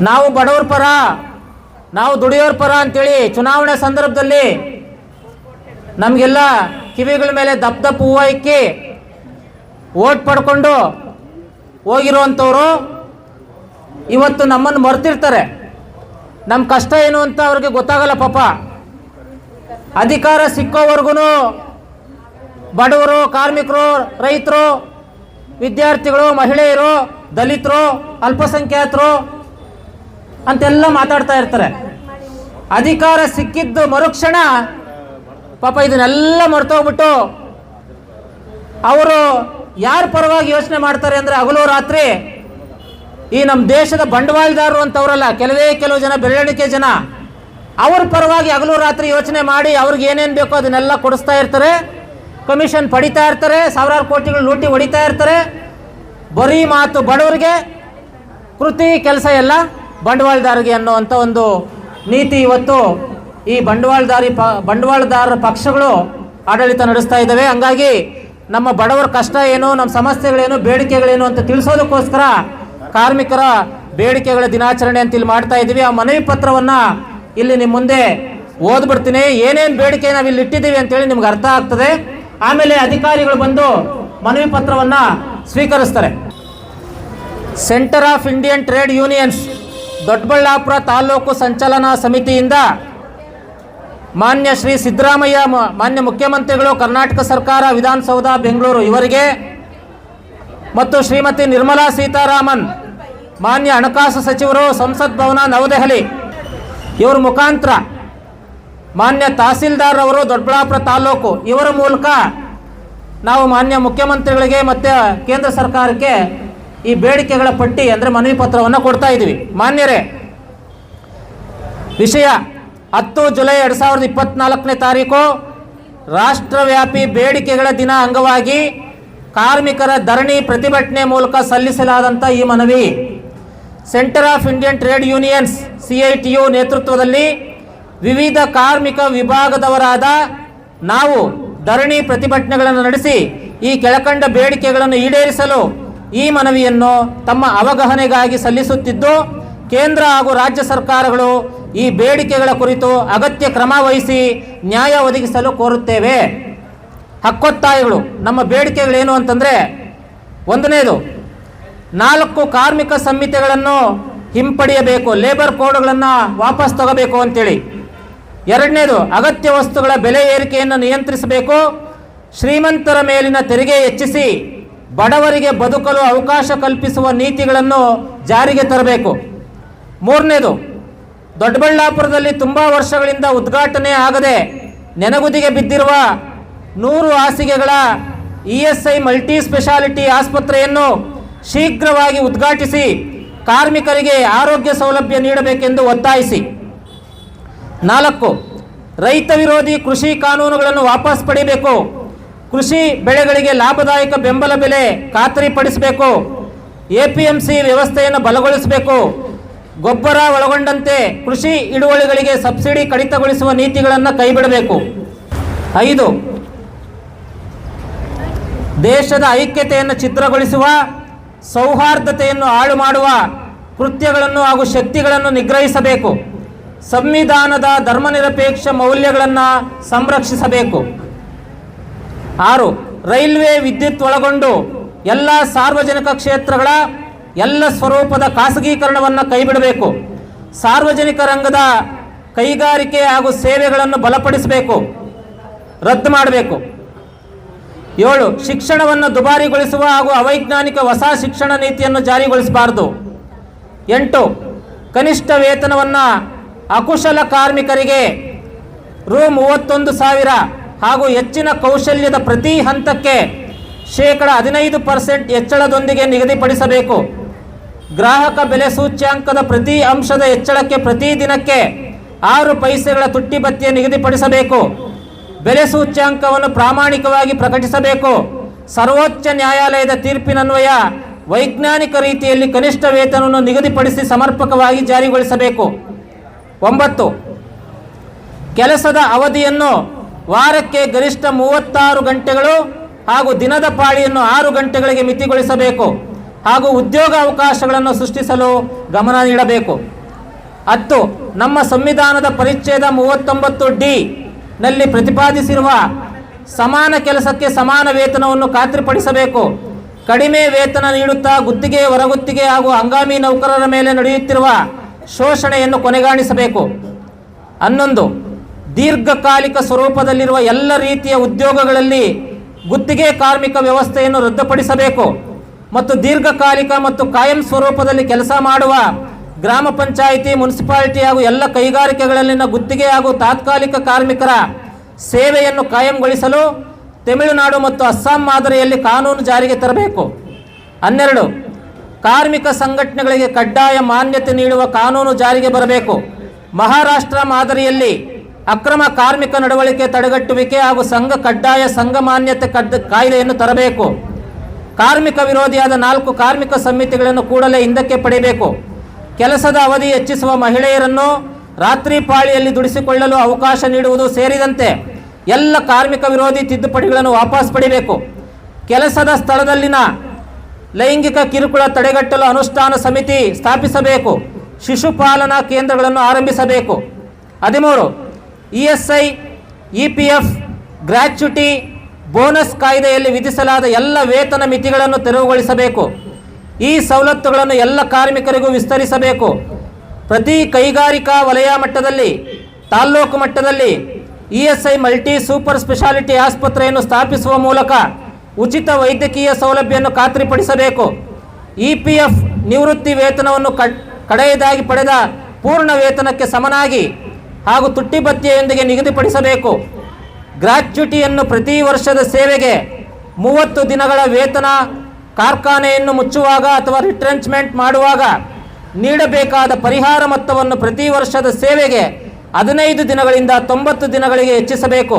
ನಾವು ಬಡವರ ಪರ, ನಾವು ದುಡಿಯೋರ ಪರ ಅಂತೇಳಿ ಚುನಾವಣೆ ಸಂದರ್ಭದಲ್ಲಿ ನಮಗೆಲ್ಲ ಕಿವಿಗಳ ಮೇಲೆ ದಪ್ಪ ದಪ್ಪ ಹೂವು ಇಕ್ಕಿ ಓಟ್ ಪಡ್ಕೊಂಡು ಹೋಗಿರುವಂಥವ್ರು ಇವತ್ತು ನಮ್ಮನ್ನು ಮರ್ತಿರ್ತಾರೆ. ನಮ್ಮ ಕಷ್ಟ ಏನು ಅಂತ ಅವ್ರಿಗೆ ಗೊತ್ತಾಗಲ್ಲ ಪಾಪ. ಅಧಿಕಾರ ಸಿಕ್ಕೋವರೆಗೂ ಬಡವರು, ಕಾರ್ಮಿಕರು, ರೈತರು, ವಿದ್ಯಾರ್ಥಿಗಳು, ಮಹಿಳೆಯರು, ದಲಿತರು, ಅಲ್ಪಸಂಖ್ಯಾತರು ಅಂತೆಲ್ಲ ಮಾತಾಡ್ತಾ ಇರ್ತಾರೆ. ಅಧಿಕಾರ ಸಿಕ್ಕಿದ್ದು ಮರುಕ್ಷಣ ಪಾಪ ಇದನ್ನೆಲ್ಲ ಮರ್ತೋಗ್ಬಿಟ್ಟು ಅವರು ಯಾರ ಪರವಾಗಿ ಯೋಚನೆ ಮಾಡ್ತಾರೆ ಅಂದರೆ ಹಗಲು ರಾತ್ರಿ ಈ ನಮ್ಮ ದೇಶದ ಬಂಡವಾಳದಾರರು ಅಂತವರಲ್ಲ, ಕೆಲವು ಜನ ಬೆರಳೆಣಿಕೆ ಜನ, ಅವ್ರ ಪರವಾಗಿ ಹಗಲು ರಾತ್ರಿ ಯೋಚನೆ ಮಾಡಿ ಅವ್ರಿಗೆ ಏನೇನು ಬೇಕೋ ಅದನ್ನೆಲ್ಲ ಕೊಡಿಸ್ತಾ ಇರ್ತಾರೆ. ಕಮಿಷನ್ ಪಡಿತಾ ಇರ್ತಾರೆ, ಸಾವಿರಾರು ಕೋಟಿಗಳು ಲೂಟಿ ಹೊಡಿತಾ ಇರ್ತಾರೆ. ಬರೀ ಮಾತು ಬಡವರಿಗೆ, ಕೃತಿ ಕೆಲಸ ಎಲ್ಲ ಬಂಡವಾಳದಾರರಿಗೆ ಅನ್ನೋವಂಥ ಒಂದು ನೀತಿ ಇವತ್ತು ಈ ಬಂಡವಾಳದಾರರ ಪಕ್ಷಗಳು ಆಡಳಿತ ನಡೆಸ್ತಾ ಇದ್ದಾವೆ. ಹಂಗಾಗಿ ನಮ್ಮ ಬಡವರ ಕಷ್ಟ ಏನು, ನಮ್ಮ ಸಮಸ್ಯೆಗಳೇನು, ಬೇಡಿಕೆಗಳೇನು ಅಂತ ತಿಳಿಸೋದಕ್ಕೋಸ್ಕರ ಕಾರ್ಮಿಕರ ಬೇಡಿಕೆಗಳ ದಿನಾಚರಣೆ ಅಂತ ಇಲ್ಲಿ ಮಾಡ್ತಾ ಇದ್ದೀವಿ. ಆ ಮನವಿ ಪತ್ರವನ್ನು ಇಲ್ಲಿ ನಿಮ್ಮ ಮುಂದೆ ಓದ್ಬಿಡ್ತೀನಿ. ಏನೇನು ಬೇಡಿಕೆ ನಾವು ಇಲ್ಲಿ ಇಟ್ಟಿದ್ದೀವಿ ಅಂತೇಳಿ ನಿಮ್ಗೆ ಅರ್ಥ ಆಗ್ತದೆ. ಆಮೇಲೆ ಅಧಿಕಾರಿಗಳು ಬಂದು ಮನವಿ ಪತ್ರವನ್ನು ಸ್ವೀಕರಿಸ್ತಾರೆ. Centre of Indian trade unions Doddaballapura taluk ಸಂಚಾಲನಾ ಸಮಿತಿಯಿಂದ ಮಾನ್ಯ ಶ್ರೀ ಸಿದ್ದರಾಮಯ್ಯ, ಮಾನ್ಯ ಮುಖ್ಯಮಂತ್ರಿಗಳು, ಕರ್ನಾಟಕ ಸರ್ಕಾರ, ವಿಧಾನಸೌಧ ಬೆಂಗಳೂರು ಇವರಿಗೆ ಮತ್ತು ಶ್ರೀಮತಿ ನಿರ್ಮಲಾ ಸೀತಾರಾಮನ್, ಮಾನ್ಯ ಹಣಕಾಸು ಸಚಿವರು, ಸಂಸತ್ ಭವನ ನವದೆಹಲಿ ಇವರ ಮುಖಾಂತರ ಮಾನ್ಯ ತಹಸೀಲ್ದಾರ್ ಅವರು ದೊಡ್ಡಬಳ್ಳಾಪುರ ತಾಲೂಕು ಇವರ ಮೂಲಕ ನಾವು ಮಾನ್ಯ ಮುಖ್ಯಮಂತ್ರಿಗಳಿಗೆ ಮತ್ತು ಕೇಂದ್ರ ಸರ್ಕಾರಕ್ಕೆ ಈ ಬೇಡಿಕೆಗಳ ಪಟ್ಟಿ ಅಂದರೆ ಮನವಿ ಪತ್ರವನ್ನು ಕೊಡ್ತಾ ಇದ್ದೀವಿ. ಮಾನ್ಯರೇ, ವಿಷಯ 10 ಜುಲೈ 2024ನೇ ತಾರೀಕು ರಾಷ್ಟ್ರವ್ಯಾಪಿ ಬೇಡಿಕೆಗಳ ದಿನ ಅಂಗವಾಗಿ ಕಾರ್ಮಿಕರ ಧರಣಿ ಪ್ರತಿಭಟನೆ ಮೂಲಕ ಸಲ್ಲಿಸಲಾದಂಥ ಈ ಮನವಿ centre of Indian trade unions CITU ನೇತೃತ್ವದಲ್ಲಿ ವಿವಿಧ ಕಾರ್ಮಿಕ ವಿಭಾಗದವರಾದ ನಾವು ಧರಣಿ ಪ್ರತಿಭಟನೆಗಳನ್ನು ನಡೆಸಿ ಈ ಕೆಳಕಂಡ ಬೇಡಿಕೆಗಳನ್ನು ಈಡೇರಿಸಲು ಈ ಮನವಿಯನ್ನು ತಮ್ಮ ಅವಗಾಹನೆಗಾಗಿ ಸಲ್ಲಿಸುತ್ತಿದ್ದು, ಕೇಂದ್ರ ಹಾಗೂ ರಾಜ್ಯ ಸರ್ಕಾರಗಳು ಈ ಬೇಡಿಕೆಗಳ ಕುರಿತು ಅಗತ್ಯ ಕ್ರಮ ವಹಿಸಿ ನ್ಯಾಯ ಒದಗಿಸಲು ಕೋರುತ್ತೇವೆ. ಹಕ್ಕೊತ್ತಾಯಗಳು, ನಮ್ಮ ಬೇಡಿಕೆಗಳೇನು ಅಂತಂದರೆ, ಒಂದನೇದು 4 ಕಾರ್ಮಿಕ ಸಂಹಿತೆಗಳನ್ನು ಹಿಂಪಡೆಯಬೇಕು, ಲೇಬರ್ ಕೋಡ್ಗಳನ್ನು ವಾಪಸ್ ತಗೋಬೇಕು ಅಂತೇಳಿ. ಎರಡನೇದು, ಅಗತ್ಯ ವಸ್ತುಗಳ ಬೆಲೆ ಏರಿಕೆಯನ್ನು ನಿಯಂತ್ರಿಸಬೇಕು, ಶ್ರೀಮಂತರ ಮೇಲಿನ ತೆರಿಗೆ ಹೆಚ್ಚಿಸಿ ಬಡವರಿಗೆ ಬದುಕಲು ಅವಕಾಶ ಕಲ್ಪಿಸುವ ನೀತಿಗಳನ್ನು ಜಾರಿಗೆ ತರಬೇಕು. ಮೂರನೇದು, ದೊಡ್ಡಬಳ್ಳಾಪುರದಲ್ಲಿ ತುಂಬ ವರ್ಷಗಳಿಂದ ಉದ್ಘಾಟನೆ ಆಗದೆ ನೆನಗುದಿಗೆ ಬಿದ್ದಿರುವ 100 ಹಾಸಿಗೆಗಳ ESI ಮಲ್ಟಿ ಸ್ಪೆಷಾಲಿಟಿ ಆಸ್ಪತ್ರೆಯನ್ನು ಶೀಘ್ರವಾಗಿ ಉದ್ಘಾಟಿಸಿ ಕಾರ್ಮಿಕರಿಗೆ ಆರೋಗ್ಯ ಸೌಲಭ್ಯ ನೀಡಬೇಕೆಂದು ಒತ್ತಾಯಿಸಿ. 4, ರೈತ ವಿರೋಧಿ ಕೃಷಿ ಕಾನೂನುಗಳನ್ನು ವಾಪಸ್ ಪಡೆಯಬೇಕು, ಕೃಷಿ ಬೆಳೆಗಳಿಗೆ ಲಾಭದಾಯಕ ಬೆಂಬಲ ಬೆಲೆ ಖಾತರಿಪಡಿಸಬೇಕು, APMC ವ್ಯವಸ್ಥೆಯನ್ನು ಬಲಗೊಳಿಸಬೇಕು, ಗೊಬ್ಬರ ಒಳಗೊಂಡಂತೆ ಕೃಷಿ ಹಿಡುವಳಿಗಳಿಗೆ ಸಬ್ಸಿಡಿ ಕಡಿತಗೊಳಿಸುವ ನೀತಿಗಳನ್ನು ಕೈಬಿಡಬೇಕು. 5, ದೇಶದ ಐಕ್ಯತೆಯನ್ನು ಛಿದ್ರಗೊಳಿಸುವ, ಸೌಹಾರ್ದತೆಯನ್ನು ಹಾಳು ಮಾಡುವ ಕೃತ್ಯಗಳನ್ನು ಹಾಗೂ ಶಕ್ತಿಗಳನ್ನು ನಿಗ್ರಹಿಸಬೇಕು, ಸಂವಿಧಾನದ ಧರ್ಮನಿರಪೇಕ್ಷ ಮೌಲ್ಯಗಳನ್ನು ಸಂರಕ್ಷಿಸಬೇಕು. 6, ರೈಲ್ವೆ ವಿದ್ಯುತ್ ಒಳಗೊಂಡು ಎಲ್ಲ ಸಾರ್ವಜನಿಕ ಕ್ಷೇತ್ರಗಳ ಎಲ್ಲ ಸ್ವರೂಪದ ಖಾಸಗೀಕರಣವನ್ನು ಕೈಬಿಡಬೇಕು, ಸಾರ್ವಜನಿಕ ರಂಗದ ಕೈಗಾರಿಕೆ ಹಾಗೂ ಸೇವೆಗಳನ್ನು ಬಲಪಡಿಸಬೇಕು, ರದ್ದು ಮಾಡಬೇಕು. 7, ಶಿಕ್ಷಣವನ್ನು ದುಬಾರಿಗೊಳಿಸುವ ಹಾಗೂ ಅವೈಜ್ಞಾನಿಕ ಹೊಸ ಶಿಕ್ಷಣ ನೀತಿಯನ್ನು ಜಾರಿಗೊಳಿಸಬಾರದು. 8, ಕನಿಷ್ಠ ವೇತನವನ್ನು ಅಕುಶಲ ಕಾರ್ಮಿಕರಿಗೆ ರೂ 31,000 ಹಾಗೂ ಹೆಚ್ಚಿನ ಕೌಶಲ್ಯದ ಪ್ರತಿ ಹಂತಕ್ಕೆ ಶೇಕಡ 15% ಹೆಚ್ಚಳದೊಂದಿಗೆ ನಿಗದಿಪಡಿಸಬೇಕು. ಗ್ರಾಹಕ ಬೆಲೆ ಸೂಚ್ಯಾಂಕದ ಪ್ರತಿ ಅಂಶದ ಹೆಚ್ಚಳಕ್ಕೆ ಪ್ರತಿ ದಿನಕ್ಕೆ 6 ಪೈಸೆಗಳ ತುಟ್ಟಿ ಭತ್ಯೆ ನಿಗದಿಪಡಿಸಬೇಕು. ಬೆಲೆ ಸೂಚ್ಯಾಂಕವನ್ನು ಪ್ರಾಮಾಣಿಕವಾಗಿ ಪ್ರಕಟಿಸಬೇಕು. ಸರ್ವೋಚ್ಚ ನ್ಯಾಯಾಲಯದ ತೀರ್ಪಿನನ್ವಯ ವೈಜ್ಞಾನಿಕ ರೀತಿಯಲ್ಲಿ ಕನಿಷ್ಠ ವೇತನವನ್ನು ನಿಗದಿಪಡಿಸಿ ಸಮರ್ಪಕವಾಗಿ ಜಾರಿಗೊಳಿಸಬೇಕು. 9, ಕೆಲಸದ ಅವಧಿಯನ್ನು ವಾರಕ್ಕೆ ಗರಿಷ್ಠ 36 ಗಂಟೆಗಳು ಹಾಗೂ ದಿನದ ಪಾಳಿಯನ್ನು 6 ಗಂಟೆಗಳಿಗೆ ಮಿತಿಗೊಳಿಸಬೇಕು ಹಾಗೂ ಉದ್ಯೋಗ ಅವಕಾಶಗಳನ್ನು ಸೃಷ್ಟಿಸಲು ಗಮನ ನೀಡಬೇಕು. 10. ನಮ್ಮ ಸಂವಿಧಾನದ ಪರಿಚ್ಛೇದ 39D ನಲ್ಲಿ ಪ್ರತಿಪಾದಿಸಿರುವ ಸಮಾನ ಕೆಲಸಕ್ಕೆ ಸಮಾನ ವೇತನವನ್ನು ಖಾತ್ರಿಪಡಿಸಬೇಕು. ಕಡಿಮೆ ವೇತನ ನೀಡುತ್ತಾ ಗುತ್ತಿಗೆ, ಹೊರಗುತ್ತಿಗೆ ಹಾಗೂ ಹಂಗಾಮಿ ನೌಕರರ ಮೇಲೆ ನಡೆಯುತ್ತಿರುವ ಶೋಷಣೆಯನ್ನು ಕೊನೆಗಾಣಿಸಬೇಕು. 11. ದೀರ್ಘಕಾಲಿಕ ಸ್ವರೂಪದಲ್ಲಿರುವ ಎಲ್ಲ ರೀತಿಯ ಉದ್ಯೋಗಗಳಲ್ಲಿ ಗುತ್ತಿಗೆ ಕಾರ್ಮಿಕ ವ್ಯವಸ್ಥೆಯನ್ನು ರದ್ದುಪಡಿಸಬೇಕು ಮತ್ತು ದೀರ್ಘಕಾಲಿಕ ಮತ್ತು ಕಾಯಂ ಸ್ವರೂಪದಲ್ಲಿ ಕೆಲಸ ಮಾಡುವ ಗ್ರಾಮ ಪಂಚಾಯಿತಿ, ಮುನ್ಸಿಪಾಲಿಟಿ ಹಾಗೂ ಎಲ್ಲ ಕೈಗಾರಿಕೆಗಳಲ್ಲಿನ ಗುತ್ತಿಗೆ ಹಾಗೂ ತಾತ್ಕಾಲಿಕ ಕಾರ್ಮಿಕರ ಸೇವೆಯನ್ನು ಕಾಯಂಗೊಳಿಸಲು ತಮಿಳುನಾಡು ಮತ್ತು ಅಸ್ಸಾಂ ಮಾದರಿಯಲ್ಲಿ ಕಾನೂನು ಜಾರಿಗೆ ತರಬೇಕು. 12. ಕಾರ್ಮಿಕ ಸಂಘಟನೆಗಳಿಗೆ ಕಡ್ಡಾಯ ಮಾನ್ಯತೆ ನೀಡುವ ಕಾನೂನು ಜಾರಿಗೆ ಬರಬೇಕು. ಮಹಾರಾಷ್ಟ್ರ ಮಾದರಿಯಲ್ಲಿ ಅಕ್ರಮ ಕಾರ್ಮಿಕ ನಡವಳಿಕೆ ತಡೆಗಟ್ಟುವಿಕೆ ಹಾಗೂ ಕಡ್ಡಾಯ ಸಂಘ ಮಾನ್ಯತೆ ಕಾಯ್ದೆಯನ್ನು ತರಬೇಕು. ಕಾರ್ಮಿಕ ವಿರೋಧಿಯಾದ 4 ಕಾರ್ಮಿಕ ಸಮಿತಿಗಳನ್ನು ಕೂಡಲೇ ಹಿಂದಕ್ಕೆ ಪಡೆಯಬೇಕು. ಕೆಲಸದ ಅವಧಿ ಹೆಚ್ಚಿಸುವ, ಮಹಿಳೆಯರನ್ನು ರಾತ್ರಿ ಪಾಳಿಯಲ್ಲಿ ದುಡಿಸಿಕೊಳ್ಳಲು ಅವಕಾಶ ನೀಡುವುದು ಸೇರಿದಂತೆ ಎಲ್ಲ ಕಾರ್ಮಿಕ ವಿರೋಧಿ ತಿದ್ದುಪಡಿಗಳನ್ನು ವಾಪಸ್ ಪಡೆಯಬೇಕು. ಕೆಲಸದ ಸ್ಥಳದಲ್ಲಿನ ಲೈಂಗಿಕ ಕಿರುಕುಳ ತಡೆಗಟ್ಟಲು ಅನುಷ್ಠಾನ ಸಮಿತಿ ಸ್ಥಾಪಿಸಬೇಕು. ಶಿಶುಪಾಲನಾ ಕೇಂದ್ರಗಳನ್ನು ಆರಂಭಿಸಬೇಕು. 13. ESI, EPF, ಗ್ರ್ಯಾಚ್ಯುಟಿ, ಬೋನಸ್ ಕಾಯ್ದೆಯಲ್ಲಿ ವಿಧಿಸಲಾದ ಎಲ್ಲ ವೇತನ ಮಿತಿಗಳನ್ನು ತೆರವುಗೊಳಿಸಬೇಕು. ಈ ಸವಲತ್ತುಗಳನ್ನು ಎಲ್ಲ ಕಾರ್ಮಿಕರಿಗೂ ವಿಸ್ತರಿಸಬೇಕು. ಪ್ರತಿ ಕೈಗಾರಿಕಾ ವಲಯ ಮಟ್ಟದಲ್ಲಿ, ತಾಲ್ಲೂಕು ಮಟ್ಟದಲ್ಲಿ ESI ಮಲ್ಟಿ ಸೂಪರ್ ಸ್ಪೆಷಾಲಿಟಿ ಆಸ್ಪತ್ರೆಯನ್ನು ಸ್ಥಾಪಿಸುವ ಮೂಲಕ ಉಚಿತ ವೈದ್ಯಕೀಯ ಸೌಲಭ್ಯವನ್ನು ಖಾತ್ರಿಪಡಿಸಬೇಕು. EPF ನಿವೃತ್ತಿ ವೇತನವನ್ನು ಕಡೆಯದಾಗಿ ಪಡೆದ ಪೂರ್ಣ ವೇತನಕ್ಕೆ ಸಮನಾಗಿ ಹಾಗೂ ತುಟ್ಟಿ ಭತ್ಯೆಯೊಂದಿಗೆ ನಿಗದಿಪಡಿಸಬೇಕು. ಗ್ರ್ಯಾಚ್ಯುಟಿಯನ್ನು ಪ್ರತಿ ವರ್ಷದ ಸೇವೆಗೆ 30 ದಿನಗಳ ವೇತನ, ಕಾರ್ಖಾನೆಯನ್ನು ಮುಚ್ಚುವಾಗ ಅಥವಾ ರಿಟ್ರೆಂಚ್ಮೆಂಟ್ ಮಾಡುವಾಗ ನೀಡಬೇಕಾದ ಪರಿಹಾರ ಮೊತ್ತವನ್ನು ಪ್ರತಿ ವರ್ಷದ ಸೇವೆಗೆ 15 ದಿನಗಳಿಂದ 90 ದಿನಗಳಿಗೆ ಹೆಚ್ಚಿಸಬೇಕು.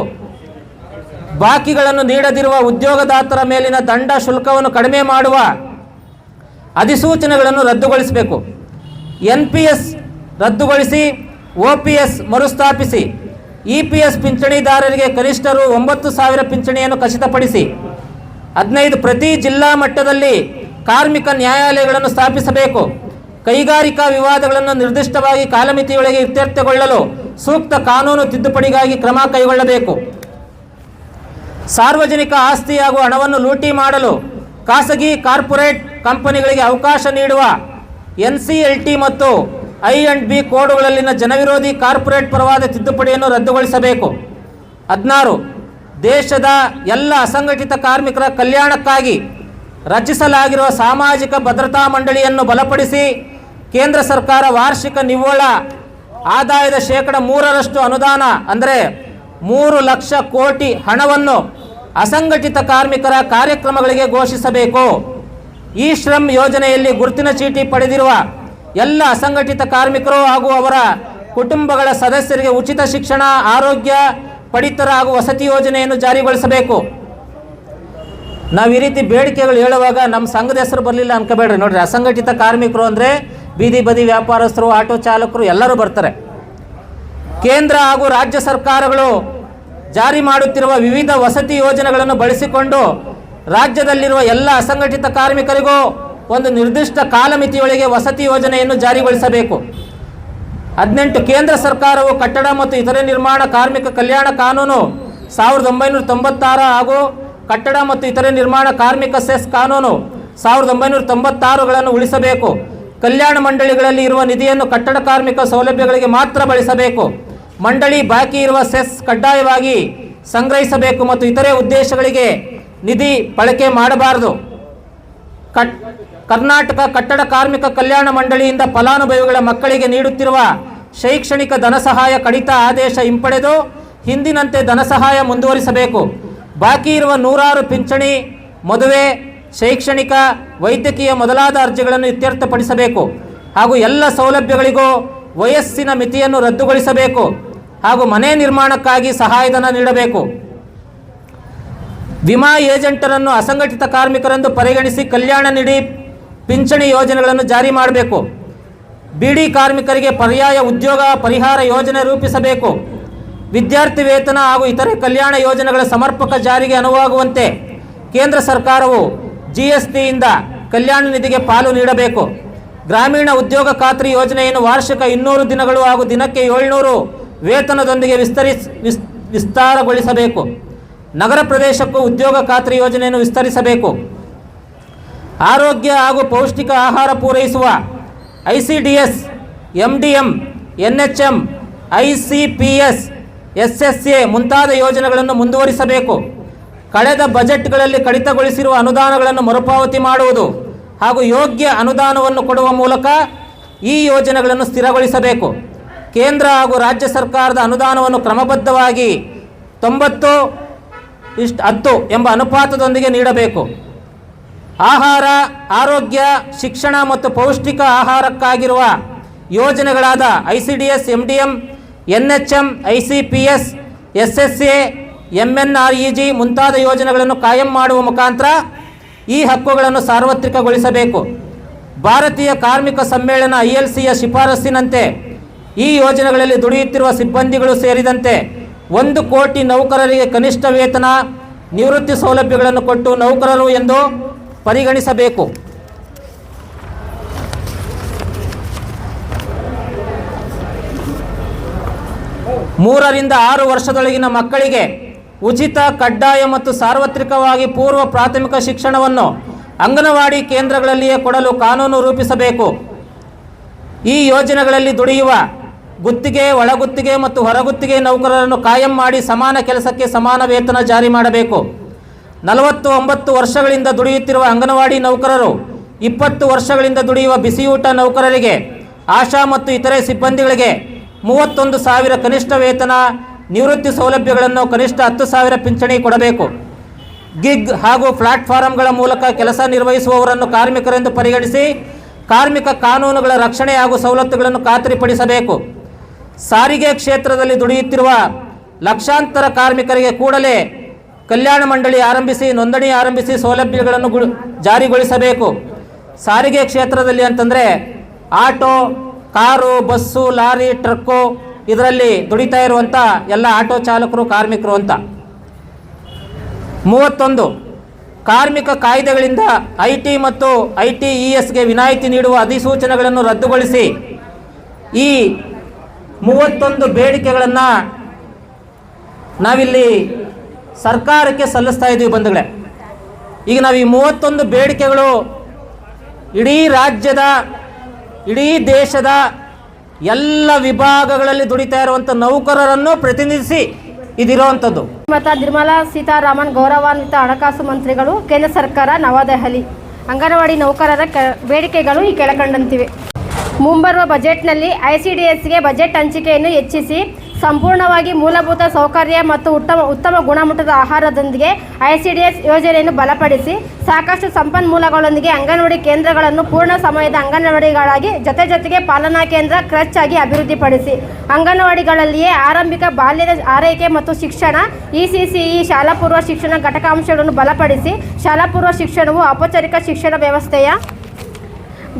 ಬಾಕಿಗಳನ್ನು ನೀಡದಿರುವ ಉದ್ಯೋಗದಾತರ ಮೇಲಿನ ದಂಡ ಶುಲ್ಕವನ್ನು ಕಡಿಮೆ ಮಾಡುವ ಅಧಿಸೂಚನೆಗಳನ್ನು ರದ್ದುಗೊಳಿಸಬೇಕು. NPS ರದ್ದುಗೊಳಿಸಿ OPS ಮರುಸ್ಥಾಪಿಸಿ. EPS ಪಿಂಚಣಿದಾರರಿಗೆ ಕನಿಷ್ಠ ರು. 9,000 ಪಿಂಚಣಿಯನ್ನು ಖಚಿತಪಡಿಸಿ. 15. ಪ್ರತಿ ಜಿಲ್ಲಾ ಮಟ್ಟದಲ್ಲಿ ಕಾರ್ಮಿಕ ನ್ಯಾಯಾಲಯಗಳನ್ನು ಸ್ಥಾಪಿಸಬೇಕು. ಕೈಗಾರಿಕಾ ವಿವಾದಗಳನ್ನು ನಿರ್ದಿಷ್ಟವಾಗಿ ಕಾಲಮಿತಿಯೊಳಗೆ ಇತ್ಯರ್ಥಗೊಳ್ಳಲು ಸೂಕ್ತ ಕಾನೂನು ತಿದ್ದುಪಡಿಗಾಗಿ ಕ್ರಮ ಕೈಗೊಳ್ಳಬೇಕು. ಸಾರ್ವಜನಿಕ ಆಸ್ತಿ ಹಾಗೂ ಹಣವನ್ನು ಲೂಟಿ ಮಾಡಲು ಖಾಸಗಿ ಕಾರ್ಪೊರೇಟ್ ಕಂಪನಿಗಳಿಗೆ ಅವಕಾಶ ನೀಡುವ NCLT ಮತ್ತು I&B ಕೋಡ್ಗಳಲ್ಲಿನ ಜನವಿರೋಧಿ ಕಾರ್ಪೊರೇಟ್ ಪರವಾದ ತಿದ್ದುಪಡಿಯನ್ನು ರದ್ದುಗೊಳಿಸಬೇಕು. 16. ದೇಶದ ಎಲ್ಲ ಅಸಂಘಟಿತ ಕಾರ್ಮಿಕರ ಕಲ್ಯಾಣಕ್ಕಾಗಿ ರಚಿಸಲಾಗಿರುವ ಸಾಮಾಜಿಕ ಭದ್ರತಾ ಮಂಡಳಿಯನ್ನು ಬಲಪಡಿಸಿ ಕೇಂದ್ರ ಸರ್ಕಾರ ವಾರ್ಷಿಕ ನಿವ್ವಳ ಆದಾಯದ 3% ಅನುದಾನ ಅಂದರೆ 3 ಲಕ್ಷ ಕೋಟಿ ಹಣವನ್ನು ಅಸಂಘಟಿತ ಕಾರ್ಮಿಕರ ಕಾರ್ಯಕ್ರಮಗಳಿಗೆ ಘೋಷಿಸಬೇಕು. ಈ ಶ್ರಮ್ ಯೋಜನೆಯಲ್ಲಿ ಗುರುತಿನ ಚೀಟಿ ಪಡೆದಿರುವ ಎಲ್ಲ ಅಸಂಘಟಿತ ಕಾರ್ಮಿಕರು ಹಾಗೂ ಅವರ ಕುಟುಂಬಗಳ ಸದಸ್ಯರಿಗೆ ಉಚಿತ ಶಿಕ್ಷಣ, ಆರೋಗ್ಯ, ಪಡಿತರ ಹಾಗೂ ವಸತಿ ಯೋಜನೆಯನ್ನು ಜಾರಿಗೊಳಿಸಬೇಕು. ನಾವು ಈ ರೀತಿ ಬೇಡಿಕೆಗಳು ಹೇಳುವಾಗ ನಮ್ಮ ಸಂಘದ ಹೆಸರು ಬರಲಿಲ್ಲ ಅನ್ಕೋಬೇಡ್ರಿ. ನೋಡ್ರಿ, ಅಸಂಘಟಿತ ಕಾರ್ಮಿಕರು ಅಂದರೆ ಬೀದಿ ಬದಿ ವ್ಯಾಪಾರಸ್ಥರು, ಆಟೋ ಚಾಲಕರು ಎಲ್ಲರೂ ಬರ್ತಾರೆ. ಕೇಂದ್ರ ಹಾಗೂ ರಾಜ್ಯ ಸರ್ಕಾರಗಳು ಜಾರಿ ಮಾಡುತ್ತಿರುವ ವಿವಿಧ ವಸತಿ ಯೋಜನೆಗಳನ್ನು ಬಳಸಿಕೊಂಡು ರಾಜ್ಯದಲ್ಲಿರುವ ಎಲ್ಲ ಅಸಂಘಟಿತ ಕಾರ್ಮಿಕರಿಗೂ ಒಂದು ನಿರ್ದಿಷ್ಟ ಕಾಲಮಿತಿಯೊಳಗೆ ವಸತಿ ಯೋಜನೆಯನ್ನು ಜಾರಿಗೊಳಿಸಬೇಕು. 18. ಕೇಂದ್ರ ಸರ್ಕಾರವು ಕಟ್ಟಡ ಮತ್ತು ಇತರೆ ನಿರ್ಮಾಣ ಕಾರ್ಮಿಕ ಕಲ್ಯಾಣ ಕಾನೂನು 1996 ಹಾಗೂ ಕಟ್ಟಡ ಮತ್ತು ಇತರೆ ನಿರ್ಮಾಣ ಕಾರ್ಮಿಕ ಸೆಸ್ ಕಾನೂನು 1996ಗಳನ್ನು ಉಳಿಸಬೇಕು. ಕಲ್ಯಾಣ ಮಂಡಳಿಗಳಲ್ಲಿ ಇರುವ ನಿಧಿಯನ್ನು ಕಟ್ಟಡ ಕಾರ್ಮಿಕ ಸೌಲಭ್ಯಗಳಿಗೆ ಮಾತ್ರ ಬಳಸಬೇಕು. ಮಂಡಳಿ ಬಾಕಿ ಇರುವ ಸೆಸ್ ಕಡ್ಡಾಯವಾಗಿ ಸಂಗ್ರಹಿಸಬೇಕು ಮತ್ತು ಇತರೆ ಉದ್ದೇಶಗಳಿಗೆ ನಿಧಿ ಬಳಕೆ ಮಾಡಬಾರದು. ಕರ್ನಾಟಕ ಕಟ್ಟಡ ಕಾರ್ಮಿಕ ಕಲ್ಯಾಣ ಮಂಡಳಿಯಿಂದ ಫಲಾನುಭವಿಗಳ ಮಕ್ಕಳಿಗೆ ನೀಡುತ್ತಿರುವ ಶೈಕ್ಷಣಿಕ ಧನಸಹಾಯ ಕಡಿತ ಆದೇಶ ಹಿಂಪಡೆದು ಹಿಂದಿನಂತೆ ಧನಸಹಾಯ ಮುಂದುವರಿಸಬೇಕು. ಬಾಕಿ ಇರುವ 100 ಪಿಂಚಣಿ, ಮದುವೆ, ಶೈಕ್ಷಣಿಕ, ವೈದ್ಯಕೀಯ ಮೊದಲಾದ ಅರ್ಜಿಗಳನ್ನು ಇತ್ಯರ್ಥಪಡಿಸಬೇಕು ಹಾಗೂ ಎಲ್ಲ ಸೌಲಭ್ಯಗಳಿಗೂ ವಯಸ್ಸಿನ ಮಿತಿಯನ್ನು ರದ್ದುಗೊಳಿಸಬೇಕು ಹಾಗೂ ಮನೆ ನಿರ್ಮಾಣಕ್ಕಾಗಿ ಸಹಾಯಧನ ನೀಡಬೇಕು. ವಿಮಾ ಏಜೆಂಟರನ್ನು ಅಸಂಘಟಿತ ಕಾರ್ಮಿಕರೆಂದು ಪರಿಗಣಿಸಿ ಕಲ್ಯಾಣ ನಿಧಿ, ಪಿಂಚಣಿ ಯೋಜನೆಗಳನ್ನು ಜಾರಿ ಮಾಡಬೇಕು. ಬಿಡಿ ಕಾರ್ಮಿಕರಿಗೆ ಪರ್ಯಾಯ ಉದ್ಯೋಗ ಪರಿಹಾರ ಯೋಜನೆ ರೂಪಿಸಬೇಕು. ವಿದ್ಯಾರ್ಥಿ ವೇತನ ಹಾಗೂ ಇತರೆ ಕಲ್ಯಾಣ ಯೋಜನೆಗಳ ಸಮರ್ಪಕ ಜಾರಿಗೆ ಅನುವಾಗುವಂತೆ ಕೇಂದ್ರ ಸರ್ಕಾರವು GSTಯಿಂದ ಕಲ್ಯಾಣ ನಿಧಿಗೆ ಪಾಲು ನೀಡಬೇಕು. ಗ್ರಾಮೀಣ ಉದ್ಯೋಗ ಖಾತ್ರಿ ಯೋಜನೆಯನ್ನು ವಾರ್ಷಿಕ 200 ದಿನಗಳು ಹಾಗೂ ದಿನಕ್ಕೆ 700 ವೇತನದೊಂದಿಗೆ ವಿಸ್ತಾರಗೊಳಿಸಬೇಕು. ನಗರ ಪ್ರದೇಶಕ್ಕೂ ಉದ್ಯೋಗ ಖಾತ್ರಿ ಯೋಜನೆಯನ್ನು ವಿಸ್ತರಿಸಬೇಕು. ಆರೋಗ್ಯ ಹಾಗೂ ಪೌಷ್ಟಿಕ ಆಹಾರ ಪೂರೈಸುವ ICDS, MDM, NHM, ICPS, SSA ಮುಂತಾದ ಯೋಜನೆಗಳನ್ನು ಮುಂದುವರಿಸಬೇಕು. ಕಳೆದ ಬಜೆಟ್ಗಳಲ್ಲಿ ಕಡಿತಗೊಳಿಸಿರುವ ಅನುದಾನಗಳನ್ನು ಮರುಪಾವತಿ ಮಾಡುವುದು ಹಾಗೂ ಯೋಗ್ಯ ಅನುದಾನವನ್ನು ಕೊಡುವ ಮೂಲಕ ಈ ಯೋಜನೆಗಳನ್ನು ಸ್ಥಿರಗೊಳಿಸಬೇಕು. ಕೇಂದ್ರ ಹಾಗೂ ರಾಜ್ಯ ಸರ್ಕಾರದ ಅನುದಾನವನ್ನು ಕ್ರಮಬದ್ಧವಾಗಿ 90:10 ಎಂಬ ಅನುಪಾತದೊಂದಿಗೆ ನೀಡಬೇಕು. ಆಹಾರ, ಆರೋಗ್ಯ, ಶಿಕ್ಷಣ ಮತ್ತು ಪೌಷ್ಟಿಕ ಆಹಾರಕ್ಕಾಗಿರುವ ಯೋಜನೆಗಳಾದ ICDS, MDM, NHM, ICPS, SSA, MNREG ಮುಂತಾದ ಯೋಜನೆಗಳನ್ನು ಕಾಯಂ ಮಾಡುವ ಮುಖಾಂತರ ಈ ಹಕ್ಕುಗಳನ್ನು ಸಾರ್ವತ್ರಿಕಗೊಳಿಸಬೇಕು. ಭಾರತೀಯ ಕಾರ್ಮಿಕ ಸಮ್ಮೇಳನ ILCಯ ಶಿಫಾರಸ್ಸಿನಂತೆ ಈ ಯೋಜನೆಗಳಲ್ಲಿ ದುಡಿಯುತ್ತಿರುವ ಸಿಬ್ಬಂದಿಗಳು ಸೇರಿದಂತೆ 1 ಕೋಟಿ ನೌಕರರಿಗೆ ಕನಿಷ್ಠ ವೇತನ, ನಿವೃತ್ತಿ ಸೌಲಭ್ಯಗಳನ್ನು ಕೊಟ್ಟು ನೌಕರರು ಎಂದು ಪರಿಗಣಿಸಬೇಕು. ಮೂರರಿಂದ 6 ವರ್ಷದೊಳಗಿನ ಮಕ್ಕಳಿಗೆ ಉಚಿತ, ಕಡ್ಡಾಯ ಮತ್ತು ಸಾರ್ವತ್ರಿಕವಾಗಿ ಪೂರ್ವ ಪ್ರಾಥಮಿಕ ಶಿಕ್ಷಣವನ್ನು ಅಂಗನವಾಡಿ ಕೇಂದ್ರಗಳಲ್ಲಿಯೇ ಕೊಡಲು ಕಾನೂನು ರೂಪಿಸಬೇಕು. ಈ ಯೋಜನೆಗಳಲ್ಲಿ ದುಡಿಯುವ ಗುತ್ತಿಗೆ, ಒಳಗುತ್ತಿಗೆ ಮತ್ತು ಹೊರಗುತ್ತಿಗೆ ನೌಕರರನ್ನು ಕಾಯಂ ಮಾಡಿ ಸಮಾನ ಕೆಲಸಕ್ಕೆ ಸಮಾನ ವೇತನ ಜಾರಿ ಮಾಡಬೇಕು. 49 ವರ್ಷಗಳಿಂದ ದುಡಿಯುತ್ತಿರುವ ಅಂಗನವಾಡಿ ನೌಕರರು, 20 ವರ್ಷಗಳಿಂದ ದುಡಿಯುವ ಬಿಸಿಯೂಟ ನೌಕರರಿಗೆ, ಆಶಾ ಮತ್ತು ಇತರೆ ಸಿಬ್ಬಂದಿಗಳಿಗೆ 31,000 ಕನಿಷ್ಠ ವೇತನ, ನಿವೃತ್ತಿ ಸೌಲಭ್ಯಗಳನ್ನು ಕನಿಷ್ಠ 10,000 ಪಿಂಚಣಿ ಕೊಡಬೇಕು. ಗಿಗ್ ಹಾಗೂ ಪ್ಲಾಟ್ಫಾರಂಗಳ ಮೂಲಕ ಕೆಲಸ ನಿರ್ವಹಿಸುವವರನ್ನು ಕಾರ್ಮಿಕರೆಂದು ಪರಿಗಣಿಸಿ ಕಾರ್ಮಿಕ ಕಾನೂನುಗಳ ರಕ್ಷಣೆ ಹಾಗೂ ಸವಲತ್ತುಗಳನ್ನು ಖಾತರಿಪಡಿಸಬೇಕು. ಸಾರಿಗೆ ಕ್ಷೇತ್ರದಲ್ಲಿ ದುಡಿಯುತ್ತಿರುವ ಲಕ್ಷಾಂತರ ಕಾರ್ಮಿಕರಿಗೆ ಕೂಡಲೇ ಕಲ್ಯಾಣ ಮಂಡಳಿ ಆರಂಭಿಸಿ ನೋಂದಣಿ ಆರಂಭಿಸಿ ಸೌಲಭ್ಯಗಳನ್ನು ಜಾರಿಗೊಳಿಸಬೇಕು. ಸಾರಿಗೆ ಕ್ಷೇತ್ರದಲ್ಲಿ ಅಂತಂದರೆ auto, car, bus, lorry, truck ಇದರಲ್ಲಿ ದುಡಿತಾ ಇರುವಂಥ ಎಲ್ಲ ಆಟೋ ಚಾಲಕರು ಕಾರ್ಮಿಕರು ಅಂತ. 31 ಕಾರ್ಮಿಕ ಕಾಯ್ದೆಗಳಿಂದ IT ಮತ್ತು ITESಗೆ ವಿನಾಯಿತಿ ನೀಡುವ ಅಧಿಸೂಚನೆಗಳನ್ನು ರದ್ದುಗೊಳಿಸಿ ಈ 31 ಬೇಡಿಕೆಗಳನ್ನು ನಾವಿಲ್ಲಿ ಸರ್ಕಾರಕ್ಕೆ ಸಲ್ಲಿಸ್ತಾ ಇದ್ದೀವಿ ಬಂಧುಗಳೇ. ಈಗ ನಾವು ಈ 31 ಬೇಡಿಕೆಗಳು ಇಡೀ ರಾಜ್ಯದ, ಇಡೀ ದೇಶದ ಎಲ್ಲ ವಿಭಾಗಗಳಲ್ಲಿ ದುಡಿತಾ ಇರುವಂಥ ನೌಕರರನ್ನು ಪ್ರತಿನಿಧಿಸಿ ಇದಿರುವಂಥದ್ದು. ನಿರ್ಮಲಾ ಸೀತಾರಾಮನ್ ಗೌರವಾನ್ವಿತ ಹಣಕಾಸು ಮಂತ್ರಿಗಳು, ಕೇಂದ್ರ ಸರ್ಕಾರ, ನವದೆಹಲಿ. ಅಂಗನವಾಡಿ ನೌಕರರ ಬೇಡಿಕೆಗಳು ಈ ಕೆಳಕಂಡಂತಿವೆ. ಮುಂಬರುವ ಬಜೆಟ್ನಲ್ಲಿ ICDSಗೆ ಬಜೆಟ್ ಹಂಚಿಕೆಯನ್ನು ಹೆಚ್ಚಿಸಿ ಸಂಪೂರ್ಣವಾಗಿ ಮೂಲಭೂತ ಸೌಕರ್ಯ ಮತ್ತು ಉತ್ತಮ ಗುಣಮಟ್ಟದ ಆಹಾರದೊಂದಿಗೆ ICDS ಯೋಜನೆಯನ್ನು ಬಲಪಡಿಸಿ ಸಾಕಷ್ಟು ಸಂಪನ್ಮೂಲಗಳೊಂದಿಗೆ ಅಂಗನವಾಡಿ ಕೇಂದ್ರಗಳನ್ನು ಪೂರ್ಣ ಸಮಯದ ಅಂಗನವಾಡಿಗಳಾಗಿ ಜೊತೆಗೆ ಪಾಲನಾ ಕೇಂದ್ರ ಕ್ರಚ್ ಆಗಿ ಅಭಿವೃದ್ಧಿಪಡಿಸಿ ಅಂಗನವಾಡಿಗಳಲ್ಲಿಯೇ ಆರಂಭಿಕ ಬಾಲ್ಯದ ಆರೈಕೆ ಮತ್ತು ಶಿಕ್ಷಣ ECCE ಶಾಲಾ ಪೂರ್ವ ಶಿಕ್ಷಣ ಘಟಕಾಂಶಗಳನ್ನು ಬಲಪಡಿಸಿ ಶಾಲಾ ಪೂರ್ವ ಶಿಕ್ಷಣವು ಔಪಚಾರಿಕ ಶಿಕ್ಷಣ ವ್ಯವಸ್ಥೆಯ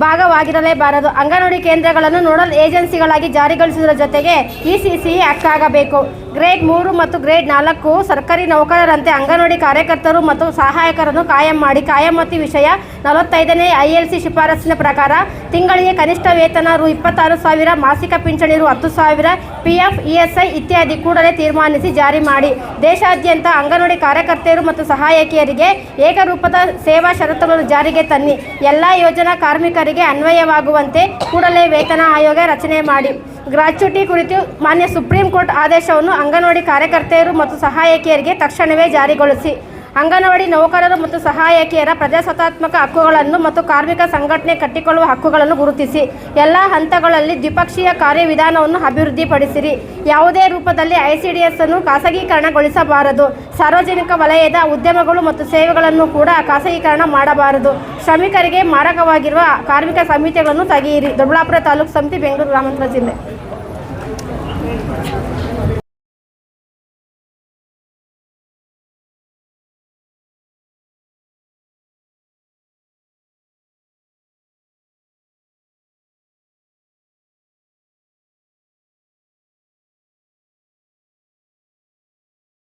ಭಾಗವಾಗಿರಲೇಬಾರದು. ಅಂಗನವಾಡಿ ಕೇಂದ್ರಗಳನ್ನು ನೋಡಲ್ ಏಜೆನ್ಸಿಗಳಾಗಿ ಜಾರಿಗೊಳಿಸುವುದರ ಜೊತೆಗೆ ECCE ಹಕ್ಕಾಗಬೇಕು. ಗ್ರೇಡ್ 3 ಮತ್ತು ಗ್ರೇಡ್ 4 ಸರ್ಕಾರಿ ನೌಕರರಂತೆ ಅಂಗನವಾಡಿ ಕಾರ್ಯಕರ್ತರು ಮತ್ತು ಸಹಾಯಕರನ್ನು ಕಾಯಂ ಮಾಡಿ ಕಾಯಮತಿ ವಿಷಯ 45ನೇ ILC ಶಿಫಾರಸ್ಸಿನ ಪ್ರಕಾರ ತಿಂಗಳಿಗೆ ಕನಿಷ್ಠ ವೇತನ ರು 26,000, ಮಾಸಿಕ ಪಿಂಚಣಿ ರು 10,000, PF, ESI ಇತ್ಯಾದಿ ಕೂಡಲೇ ತೀರ್ಮಾನಿಸಿ ಜಾರಿ ಮಾಡಿ ದೇಶಾದ್ಯಂತ ಅಂಗನವಾಡಿ ಕಾರ್ಯಕರ್ತೆಯರು ಮತ್ತು ಸಹಾಯಕಿಯರಿಗೆ ಏಕರೂಪದ ಸೇವಾ ಷರತ್ತುಗಳನ್ನು ಜಾರಿಗೆ ತನ್ನಿ. ಎಲ್ಲ ಯೋಜನಾ ಕಾರ್ಮಿಕರಿಗೆ ಅನ್ವಯವಾಗುವಂತೆ ಕೂಡಲೇ ವೇತನ ಆಯೋಗ ರಚನೆ ಮಾಡಿ. ಗ್ರಾಚ್ಯುಟಿ ಕುರಿತು ಮಾನ್ಯ ಸುಪ್ರೀಂ ಕೋರ್ಟ್ ಆದೇಶವನ್ನು ಅಂಗನವಾಡಿ ಕಾರ್ಯಕರ್ತೆಯರು ಮತ್ತು ಸಹಾಯಕಿಯರಿಗೆ ತಕ್ಷಣವೇ ಜಾರಿಗೊಳಿಸಿ ಅಂಗನವಾಡಿ ನೌಕರರು ಮತ್ತು ಸಹಾಯಕಿಯರ ಪ್ರಜಾಸತ್ತಾತ್ಮಕ ಹಕ್ಕುಗಳನ್ನು ಮತ್ತು ಕಾರ್ಮಿಕ ಸಂಘಟನೆ ಕಟ್ಟಿಕೊಳ್ಳುವ ಹಕ್ಕುಗಳನ್ನು ಗುರುತಿಸಿ ಎಲ್ಲ ಹಂತಗಳಲ್ಲಿ ದ್ವಿಪಕ್ಷೀಯ ಕಾರ್ಯವಿಧಾನವನ್ನು ಅಭಿವೃದ್ಧಿಪಡಿಸಿರಿ. ಯಾವುದೇ ರೂಪದಲ್ಲಿ ICDS ಅನ್ನು ಖಾಸಗೀಕರಣಗೊಳಿಸಬಾರದು. ಸಾರ್ವಜನಿಕ ವಲಯದ ಉದ್ಯಮಗಳು ಮತ್ತು ಸೇವೆಗಳನ್ನು ಕೂಡ ಖಾಸಗೀಕರಣ ಮಾಡಬಾರದು. ಶ್ರಮಿಕರಿಗೆ ಮಾರಕವಾಗಿರುವ ಕಾರ್ಮಿಕ ಸಮಿತಿಗಳನ್ನು ತೆಗೆಯಿರಿ. ದೊಡ್ಡಬಳ್ಳಾಪುರ ತಾಲೂಕು ಸಮಿತಿ, ಬೆಂಗಳೂರು ಗ್ರಾಮಾಂತರ ಜಿಲ್ಲೆ.